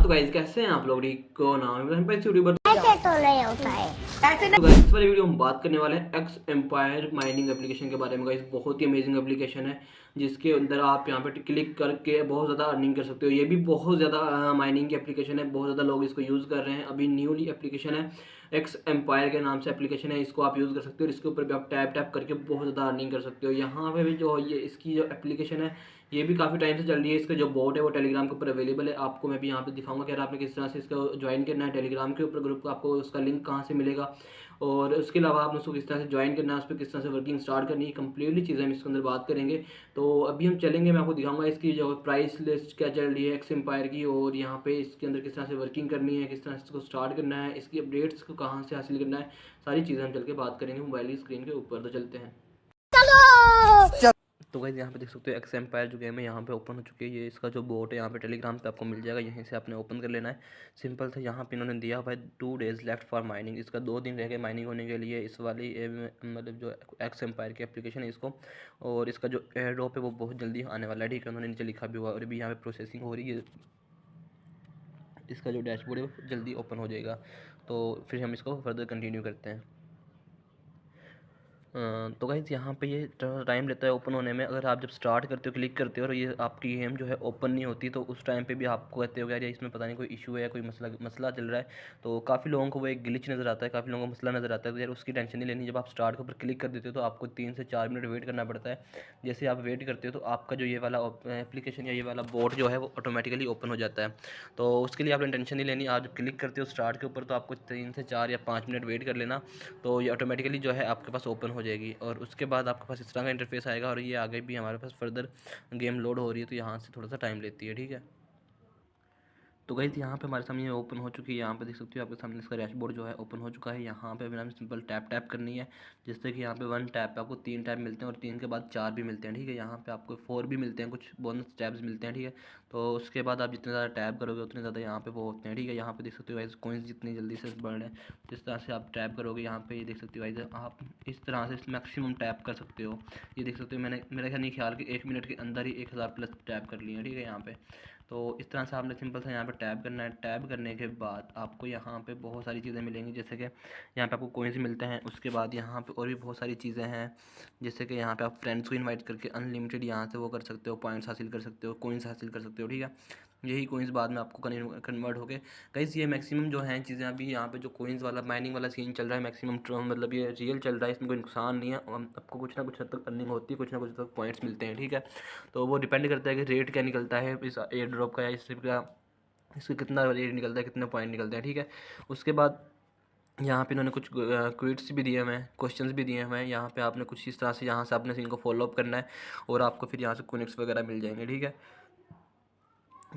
तो गाइस कैसे हैं आप लोग? ठीक को नाम है भाई यूट्यूबर। ऐसे तो नहीं होता है। ऐसे तो गाइस इस वाली वीडियो में बात करने वाले हैं एक्स एम्पायर माइनिंग एप्लीकेशन के बारे में। गाइस बहुत ही अमेजिंग एप्लीकेशन है जिसके अंदर आप यहाँ पे क्लिक करके बहुत ज़्यादा अर्निंग कर सकते हो। ये भी बहुत ज़्यादा माइनिंग की एप्लीकेशन है, बहुत ज़्यादा लोग इसको यूज़ कर रहे हैं। अभी न्यूली एप्लीकेशन है, एक्स एम्पायर के नाम से एप्लीकेशन है, इसको आप यूज़ कर सकते हो। इसके ऊपर भी आप टैप टैप करके बहुत ज़्यादा अर्निंग कर सकते हो। यहाँ पे भी जो ये इसकी जो एप्लीकेशन है ये भी काफ़ी टाइम से चल रही है। इसका जो बोट है वो टेलीग्राम के ऊपर अवेलेबल है। आपको मैं भी यहाँ पे दिखाऊंगा कि आपने किस तरह से इसको ज्वाइन करना है टेलीग्राम के ऊपर ग्रुप, आपको उसका लिंक कहाँ से मिलेगा और उसके अलावा आपने उसको किस तरह से ज्वाइन करना है, उस पर किस तरह से वर्किंग स्टार्ट करनी है, कंप्लीटली चीज़ें हम इसके अंदर बात करेंगे। तो अभी हम चलेंगे, मैं आपको दिखाऊंगा इसकी जो प्राइस लिस्ट क्या चल रही है एक्स एम्पायर की, और यहाँ पे इसके अंदर किस तरह से वर्किंग करनी है, किस तरह से इसको स्टार्ट करना है, इसकी अपडेट्स को कहाँ से हासिल करना है, सारी चीज़ें हम चल के बात करेंगे मोबाइल की स्क्रीन के ऊपर। तो चलते हैं। तो गाइस यहाँ पे देख सकते हो एक्स एम्पायर जो गेम है यहाँ पे ओपन हो चुकी है। ये इसका जो बोट है यहाँ पे टेलीग्राम पे आपको मिल जाएगा, यहीं से आपने ओपन कर लेना है। सिंपल था, यहाँ पे इन्होंने दिया हुआ है 2 days लेफ्ट फॉर माइनिंग। इसका 2 दिन रह गए माइनिंग होने के लिए इस वाली मतलब जो एक्स एम्पायर की एप्लीकेशन है इसको। और इसका जो एयर ड्रॉप है वो बहुत जल्दी आने वाला है, ठीक है। उन्होंने नीचे लिखा भी हुआ और अभी यहाँ पे प्रोसेसिंग हो रही है। इसका जो डैशबोर्ड है वो जल्दी ओपन हो जाएगा। तो फिर हम इसको फर्दर कंटिन्यू करते हैं। तो गाइस यहाँ पे ये टाइम लेता है ओपन होने में। अगर आप जब स्टार्ट करते हो, क्लिक करते हो और ये आपकी गेम जो है ओपन नहीं होती, तो उस टाइम पे भी आपको कहते हो यार इसमें पता नहीं कोई इशू है या कोई मसला चल रहा है। तो काफ़ी लोगों को वो एक ग्लिच नज़र आता है, काफ़ी लोगों को मसला नज़र आता है। तो यार उसकी टेंशन नहीं लेनी। जब आप स्टार्ट के ऊपर क्लिक कर देते हो तो आपको 3 से 4 मिनट वेट करना पड़ता है। जैसे आप वेट करते हो तो आपका जो ये वाला एप्लीकेशन या ये वाला बोर्ड जो है वो ऑटोमेटिकली ओपन हो जाता है। तो उसके लिए आपने टेंशन नहीं लेनी। आप जब क्लिक करते हो स्टार्ट के ऊपर तो आपको 3 से 4 या 5 मिनट वेट कर लेना, तो ये ऑटोमेटिकली जो है आपके पास ओपन हो जाएगी। और उसके बाद आपके पास इस तरह का इंटरफेस आएगा और ये आगे भी हमारे पास फर्दर गेम लोड हो रही है, तो यहाँ से थोड़ा सा टाइम लेती है, ठीक है। तो गाइस यहाँ पे हमारे सामने ओपन हो चुकी है। यहाँ पे देख सकते हो आपके सामने इसका डैशबोर्ड जो है ओपन हो चुका है। यहाँ पे हमें सिंपल टैप टैप करनी है, जिससे कि यहाँ पे 1 टैप पे आपको 3 टैप मिलते हैं और 3 के बाद 4 भी मिलते हैं, ठीक है। यहाँ पे आपको 4 भी मिलते हैं, कुछ बोनस टैप्स मिलते हैं, ठीक है। तो उसके बाद आप जितने ज़्यादा टैप करोगे उतने ज़्यादा यहाँ पे वो होते हैं, ठीक है। यहाँ पे देख सकते हो गाइस कॉइन्स जितनी जल्दी से बढ़ रहे हैं, जिस तरह से आप टैप करोगे यहाँ पे ये देख सकते हो गाइस आप इस तरह से मैक्सिमम टैप कर सकते हो। ये देख सकते हो मैंने मेरा नहीं ख्याल कि 1 मिनट के अंदर ही 1000 प्लस टैप कर लिए हैं, ठीक है यहाँ पे। तो इस तरह से आपने सिंपल सा यहाँ पे टैप करना है। टैप करने के बाद आपको यहाँ पे बहुत सारी चीज़ें मिलेंगी, जैसे कि यहाँ पे आपको कोइंस मिलते हैं। उसके बाद यहाँ पे और भी बहुत सारी चीज़ें हैं, जैसे कि यहाँ पे आप फ्रेंड्स को इनवाइट करके अनलिमिटेड यहाँ से वो कर सकते हो, पॉइंट्स हासिल कर सकते हो, कोइंस हासिल कर सकते हो, ठीक है। यही कोइंस बाद में आपको कन्वर्ट हो गए। गाइस ये मैक्सिमम जो हैं चीज़ें अभी यहाँ पे जो कोइंस वाला माइनिंग वाला सीन चल रहा है मैक्सिमम मतलब ये रियल चल रहा है, इसमें कोई नुकसान नहीं है। आपको कुछ ना कुछ हद तक अर्निंग होती है, कुछ ना कुछ तक पॉइंट्स मिलते हैं, ठीक है। तो वो डिपेंड करता है कि रेट क्या निकलता है इस एयर ड्रॉप का या इस ट्रिप का, इसका कितना रेट निकलता है, कितने पॉइंट निकलते हैं, ठीक है। उसके बाद यहाँ पे इन्होंने कुछ क्विट्स भी दिए हुए हैं, क्वेश्चंस भी दिए हुए हैं। यहाँ पे आपने कुछ इस तरह से यहाँ से आपने इनको फॉलोअप करना है और आपको फिर यहाँ से कनेक्ट्स वगैरह मिल जाएंगे, ठीक है।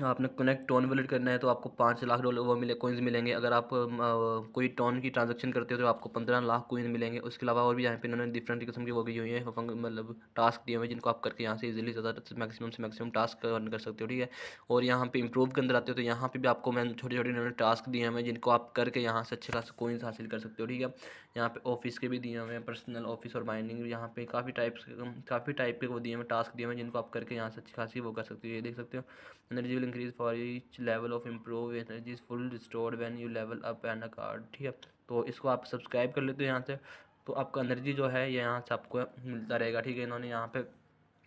आपने कनेक्ट टोन वॉलेट करना है तो आपको $5 लाख वो मिले कोइंस मिलेंगे। अगर आप कोई टोन की ट्रांजैक्शन करते हो तो आपको 15 लाख कोइन मिलेंगे। उसके अलावा और भी यहाँ पे इन्होंने डिफरेंट किस्म की वो की हुई है मतलब टास्क दिए हुए हैं, जिनको आप करके यहाँ से इजीली ज़्यादा मैक्सिमम से मैक्सिमम टास्क अर्न कर सकते हो, ठीक है। और यहाँ पे इंप्रूव के अंदर आते हो तो यहाँ पे भी आपको मैं छोटे छोटे इन्होंने टास्क दिए हुए हैं, जिनको आप करके यहाँ से अच्छे खासे कोइंस हासिल कर सकते हो, ठीक है। यहाँ पे ऑफिस के भी दिए हुए हैं, पर्सनल ऑफिस और माइनिंग, यहाँ पे काफ़ी टाइप के वो दिए हुए टास्क दिए हुए हैं, जिनको आप करके यहाँ से अच्छी खासी वो कर सकते हो। ये देख सकते हो energy will increase for each level of improve, energy is full restored when you level up and a card, ठीक है। तो इसको आप सब्सक्राइब कर लेते हो यहाँ से, तो आपका एनर्जी जो है ये यहाँ से आपको मिलता रहेगा, ठीक है। इन्होंने यहाँ पे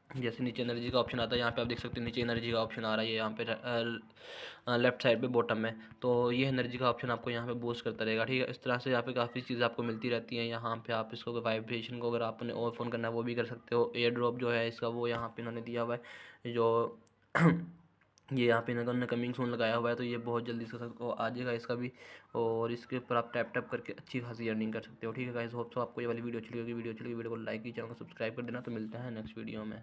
जैसे नीचे एनर्जी का ऑप्शन आता है, यहाँ पे आप देख सकते हो नीचे एनर्जी का ऑप्शन आ रहा है यहाँ पे लेफ्ट साइड पे बॉटम में। तो ये एनर्जी का ऑप्शन आपको यहाँ पे बूस्ट करता रहेगा, ठीक है। इस तरह से यहाँ पे काफ़ी चीज़ें आपको मिलती रहती हैं। यहाँ पे आप इसको वाइब्रेशन को अगर आपने ऑफ ऑन करना है वो भी कर सकते हो। एयर ड्रॉप जो है इसका वो यहाँ पे इन्होंने दिया हुआ है जो ये यहाँ पे इन्होंने कमिंग सून लगाया हुआ है, तो ये बहुत जल्दी इसका आ जाएगा इसका भी। और इसके ऊपर आप टैप टैप करके अच्छी खासी अर्निंग कर सकते हो, ठीक है गाइस। होप सो आपको ये वाली वीडियो अच्छी लगी होगी। वीडियो अच्छी लगी वीडियो को लाइक कीजिए, चैनल को सब्सक्राइब कर देना। तो मिलते हैं नेक्स्ट वीडियो में।